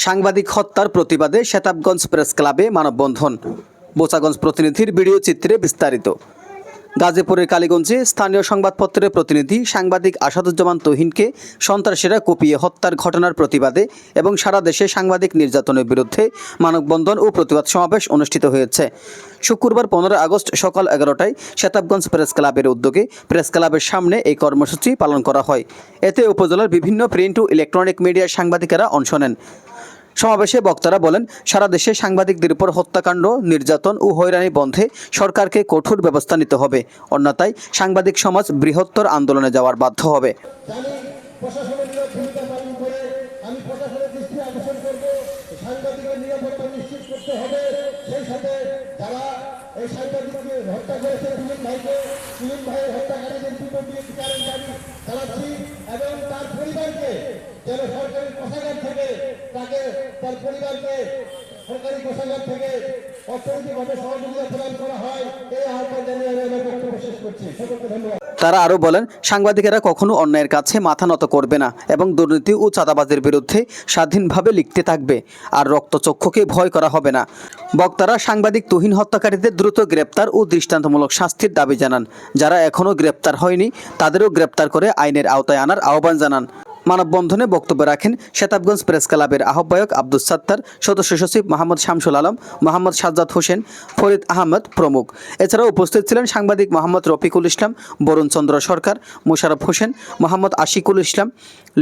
সাংবাদিক হত্যার প্রতিবাদে শেতাবগঞ্জ প্রেস ক্লাবে মানববন্ধন। বোচাগঞ্জ প্রতিনিধির ভিডিও চিত্রে বিস্তারিত। গাজীপুরের কালীগঞ্জে স্থানীয় সংবাদপত্রের প্রতিনিধি সাংবাদিক আসাদুজ্জামান তুহিনকে সন্ত্রাসীরা কুপিয়ে হত্যার ঘটনার প্রতিবাদে এবং সারা দেশে সাংবাদিক নির্যাতনের বিরুদ্ধে মানববন্ধন ও প্রতিবাদ সমাবেশ অনুষ্ঠিত হয়েছে। শুক্রবার 15 আগস্ট সকাল 11টায় শেতাবগঞ্জ প্রেস ক্লাবের উদ্যোগে প্রেস ক্লাবের সামনে এই কর্মসূচি পালন করা হয়। এতে উপজেলার বিভিন্ন প্রিন্ট ও ইলেকট্রনিক মিডিয়ার সাংবাদিকেরা অংশ নেন। সমাবেশে বক্তারা বলেন, সারা দেশে সাংবাদিকদের উপর হত্যাকাণ্ড, নির্যাতন ও হয়রানি বন্ধে সরকারকে কঠোর ব্যবস্থা নিতে হবে, অন্যথায় সাংবাদিক সমাজ বৃহত্তর আন্দোলনে যাওয়ার বাধ্য হবে। সরকারি কোষাগার থেকে অর্থনৈতিকভাবে সহযোগিতা প্রদান করা হয়। এই আহ্বান জানিয়ে আমি আমার বক্তব্য শেষ করছি। সকলকে ধন্যবাদ। তারা আরও বলেন, সাংবাদিকেরা কখনো অন্যায়ের কাছে মাথা নত করবে না এবং দুর্নীতি ও চাঁদাবাজের বিরুদ্ধে স্বাধীনভাবে লিখতে থাকবে, আর রক্তচক্ষুকে ভয় করা হবে না। বক্তারা সাংবাদিক তুহিন হত্যাকারীদের দ্রুত গ্রেপ্তার ও দৃষ্টান্তমূলক শাস্তির দাবি জানান। যারা এখনও গ্রেপ্তার হয়নি তাদেরও গ্রেপ্তার করে আইনের আওতায় আনার আহ্বান জানান। মানববন্ধনে বক্তব্য রাখেন শেতাবগঞ্জ প্রেস ক্লাবের আহ্বায়ক আব্দুস সাত্তার, সদস্য সচিব মোহাম্মদ শামসুল আলম, মোহাম্মদ সাজ্জাদ হোসেন, ফরিদ আহমদ প্রমুখ। এছাড়াও উপস্থিত ছিলেন সাংবাদিক মোহাম্মদ রফিকুল ইসলাম, বরুণ চন্দ্র সরকার, মোশাররফ হোসেন, মোহাম্মদ আশিকুল ইসলাম,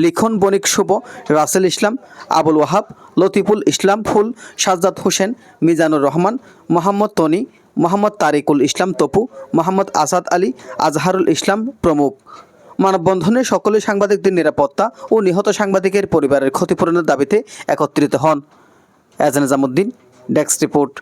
লিখন বণিক শুভ, রাসেল ইসলাম, আবুল ওয়াহাব, লতিফুল ইসলাম ফুল, সাজ্জাদ হোসেন, মিজানুর রহমান, মোহাম্মদ তনি, মোহাম্মদ তারিকুল ইসলাম তপু, মোহাম্মদ আসাদ আলী, আজহারুল ইসলাম প্রমুখ। মানববন্ধনে সকলে সাংবাদিকদের নিরাপত্তা ও নিহত সাংবাদিকের পরিবারের ক্ষতিপূরণের দাবিতে একত্রিত হন। এজান নিজামুদ্দিন, ডেস্ক রিপোর্ট।